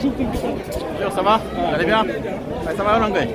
Bonjour, ça va? Vous allez bien? Ça va, Langue?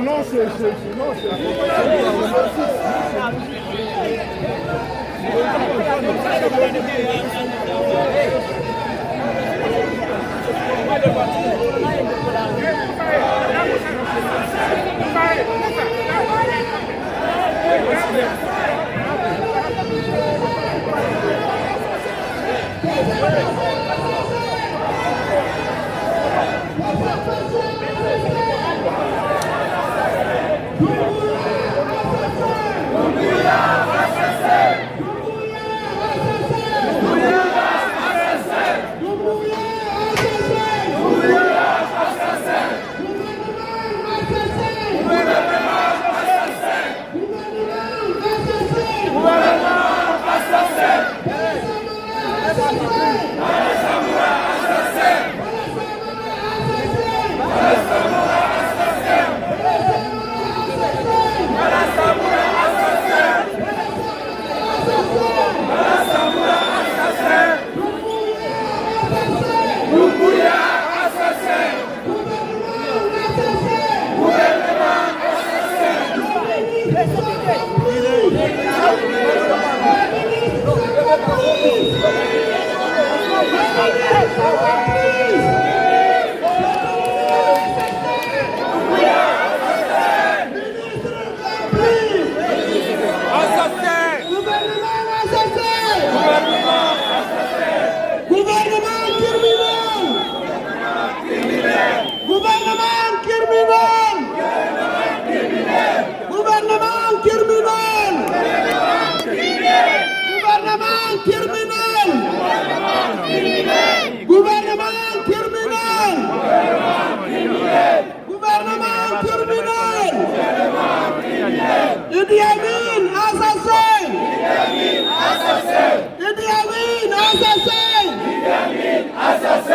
Non, c'est... Assassin!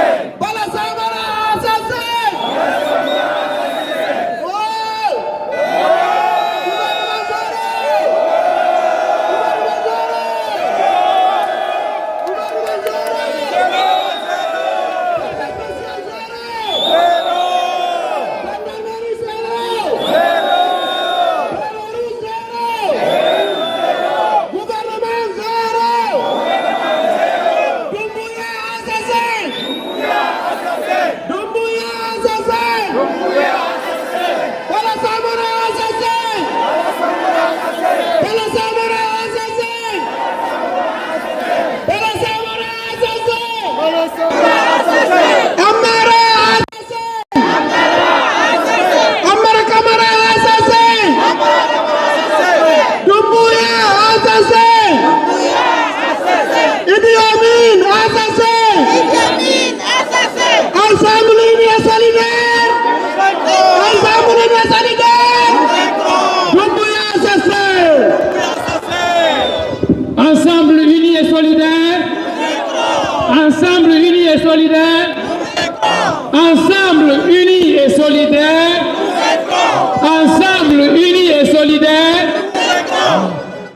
solidaire.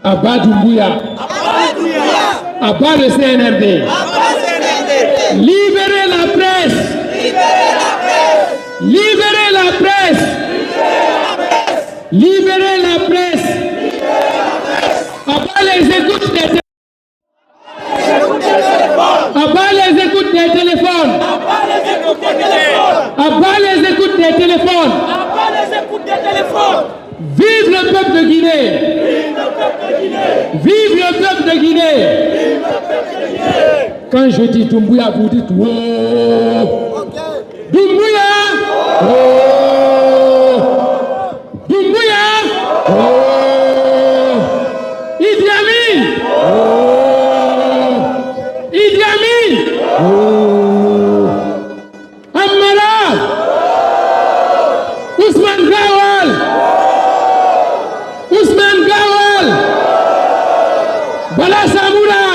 Abba Doumbouya. Abba le CNRD. Libérez la presse. Libérez la presse. Libérez la presse. Abba les écoutes des téléphones. Abba les écoutes des téléphones. Abba les écoutes des téléphones. Vive le peuple de Guinée. Vive le peuple de Guinée. Quand je dis Doumbouya, vous dites wow. Doumbouya. Oh. Doumbouya. Oh. Idi Amin. Oh. Idi Amin. Oh. Amara. Ousmane Gawal. Ousmane Gawal. Bala Samoura.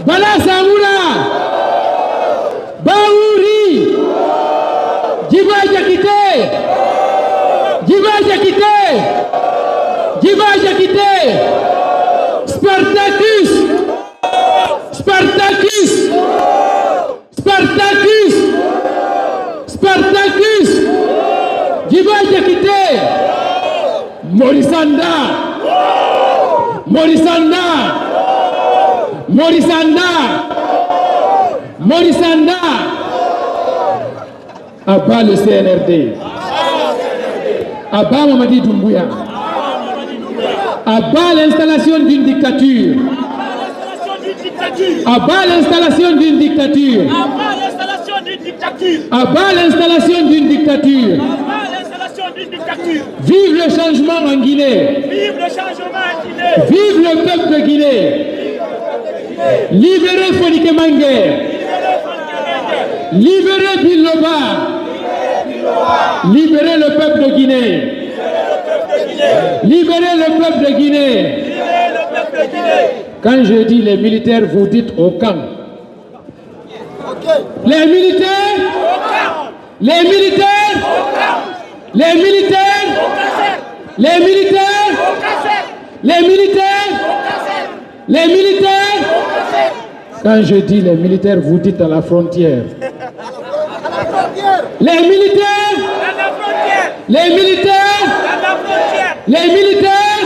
Bala Samoura. Baouri. Djiba Diakité. Djiba Diakité. Djiba Diakité. Spartacus. Spartacus. Spartacus. Spartacus. Djiba Diakité. Morisanda. Morisanda. Morisanda. Morisanda. Abba le CNRD. Abba Mamadi Doumbouya. Abba l'installation d'une dictature. Abba l'installation d'une dictature. Abba l'installation d'une dictature. Vive le changement en Guinée. Vive le changement en Guinée. Vive le peuple de Guinée. Libérez Fonike Mangué. Libérez Biloba. Libérez le peuple de Guinée. Libérez le peuple de Guinée. Quand je dis les militaires, vous dites au camp. Les militaires. Les militaires. Les militaires. Les militaires. Les militaires. Les militaires. Quand je dis les militaires, vous dites à la frontière. Les militaires. Les militaires. Les militaires.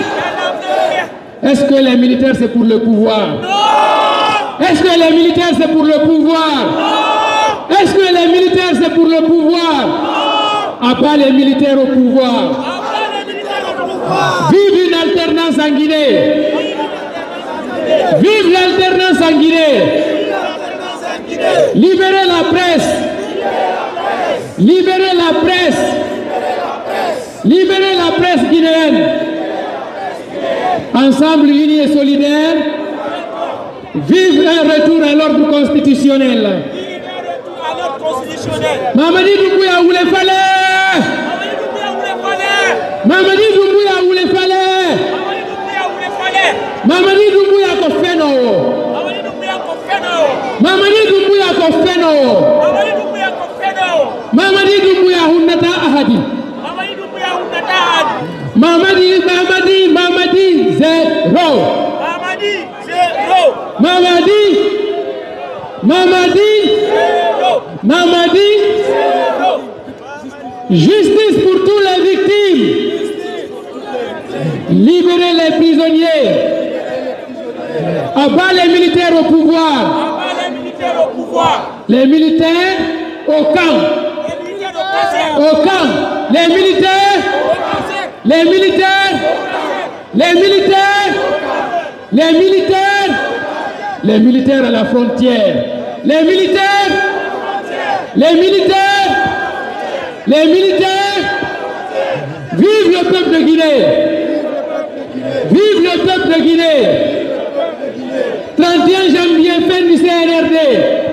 Est-ce que les militaires c'est pour le pouvoir? Est-ce que les militaires c'est pour le pouvoir? Est-ce que les militaires c'est pour le pouvoir? Abba les militaires au pouvoir. Vive une alternance en Guinée. Vive l'alternance en Guinée. Libérez la presse. Libérez la presse. Libérez la presse guinéenne. Ensemble unis et solidaires. Vive un retour à l'ordre constitutionnel. Mamadi Doumbouya où les fallait. Mamadi Doumbouya où les fallait. Mamadi Doumbouya ko feno. Mamadi Doumbouya ko feno. Mamadi Doumbouya hunnata ahadi. Mamadi zéro. Mamadi justice pour toutes les victimes. Libérez les prisonniers. Abat les militaires au pouvoir. Les militaires au camp. Au camp. Les militaires. Les militaires. Les militaires. Les militaires. Les militaires à la frontière. Les militaires. Les militaires. Les militaires. Vive le peuple de Guinée. Vive le peuple de Guinée. 31 janvier, fin du CNRD.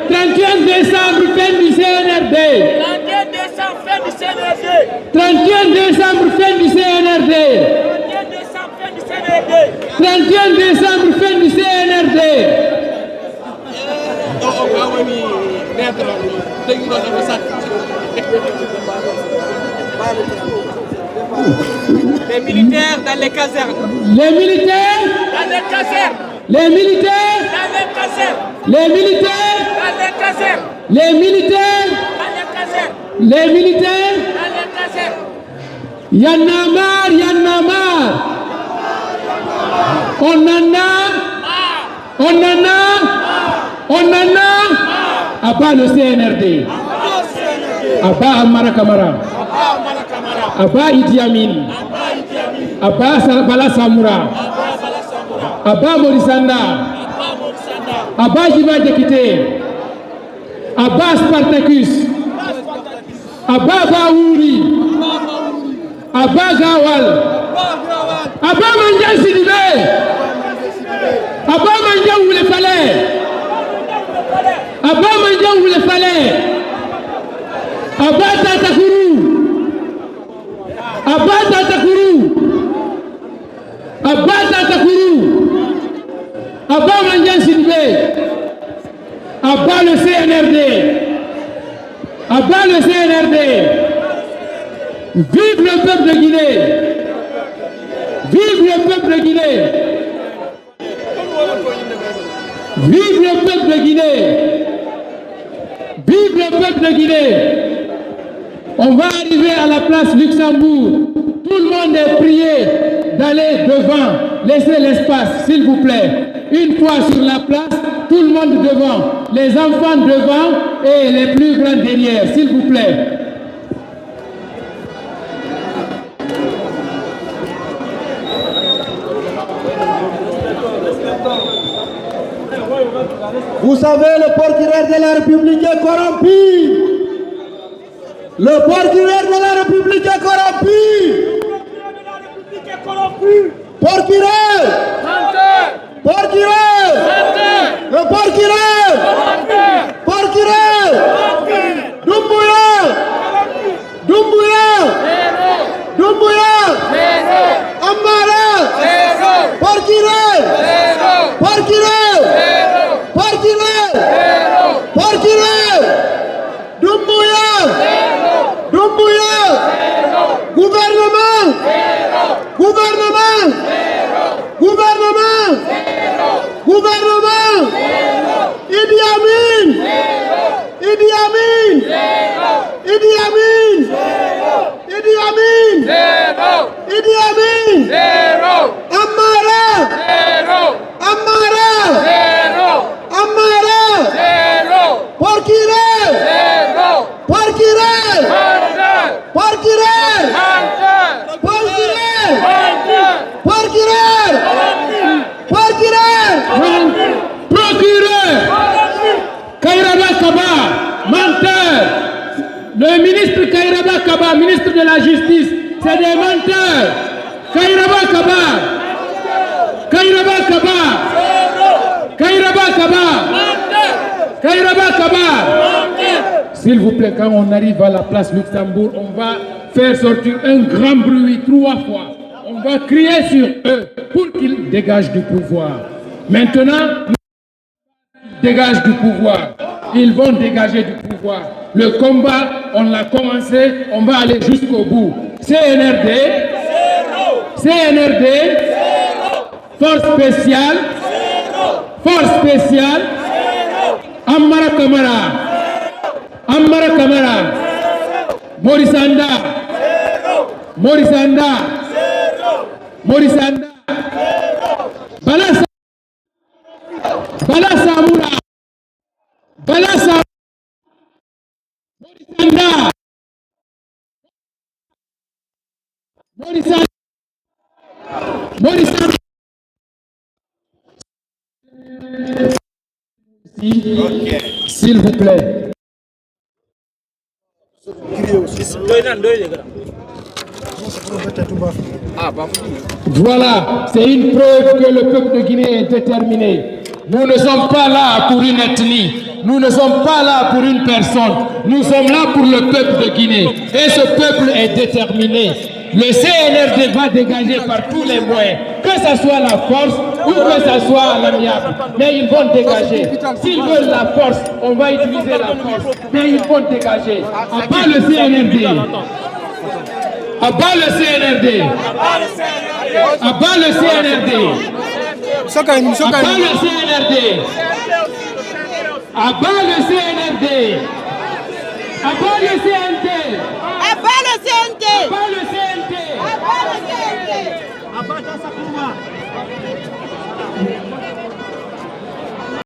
31 décembre, fin du CNRD. 31 décembre, fin du CNRD. 31 décembre, fin du CNRD. Les militaires dans les casernes. Les militaires Dans les casernes. Les militaires Dans les casernes. Les militaires Dans les casernes. Les militaires Dans les casernes. Les militaires Dans les casernes. Y'en a marre, y'en a marre. On en a. On en a. On en a. À bas le CNRD. À bas Amara Kamara. À bas Idi Amin. À bas Bala Samoura. À bas Morisanda. À bas Jiba Dekite. À bas Spartacus. À bas Baouri. À bas Gawal. À bas Manja Sidibé. À bas Manja où il fallait. À bas Manja où il fallait. À bas Tatakourou. À bas Tatakourou. À bas Tatakourou. À bas Manja Sidibé. À bas le CNRD. À bas le CNRD. Vive le peuple de Guinée. Vive le peuple de Guinée. Vive le peuple de Guinée. Vive le peuple de Guinée. On va arriver à la place Luxembourg. Tout le monde est prié d'aller devant. Laissez l'espace, s'il vous plaît. Une fois sur la place, tout le monde devant. Les enfants devant et les plus grands derrière, s'il vous plaît. Vous savez, le procureur de la République est corrompu. Le procureur de la République est corrompu. Procureur. Procureur. Le procureur. Procureur. Doumbouya. Doumbouya. Doumbouya. Amara. Procureur. Procureur. Procureur. Procureur. Doumbouya. Doumbouya. Gouvernement. Gouvernement. Gouvernement. Gouvernement. Idi Amin. Idi Amin. Idi Amin. Idi Amin. Idi Amin. Amara. Amara. Amara. Procureur. Procureur. Procureur. Procureur. Procureur. Procureur. Procureur. Kairaba Kaba, menteur. Le ministre Kairaba Kaba, ministre de la Justice, c'est des menteurs. Kairaba Kaba. Kairaba Kaba. Kairaba Kaba. Kairaba Kaba. S'il vous plaît, quand on arrive à la place Luxembourg, on va faire sortir un grand bruit 3 fois. On va crier sur eux pour qu'ils dégagent du pouvoir. Maintenant, ils dégagent du pouvoir. Ils vont dégager du pouvoir. Le combat, on l'a commencé, on va aller jusqu'au bout. CNRD, CNRD, force spéciale, force spéciale, Amara Kamara, Amara Kamara, Morisanda, Morisanda, Morisanda, Bala Samoura, Bala Samoura, Morisanda, Morisanda, Morisanda. S'il vous plaît. Voilà, c'est une preuve que le peuple de Guinée est déterminé. Nous ne sommes pas là pour une ethnie, nous ne sommes pas là pour une personne, nous sommes là pour le peuple de Guinée. Et ce peuple est déterminé. Le CNRD va dégager par tous les moyens, que ce soit la force ou que ce soit l'amiable. Mais ils vont dégager. S'ils veulent la force, on va utiliser la force. Mais ils vont dégager. À part le CNRD. À bas le CNRD. À bas le CNRD. À bas le CNRD. À bas le CNRD. À bas le CNT.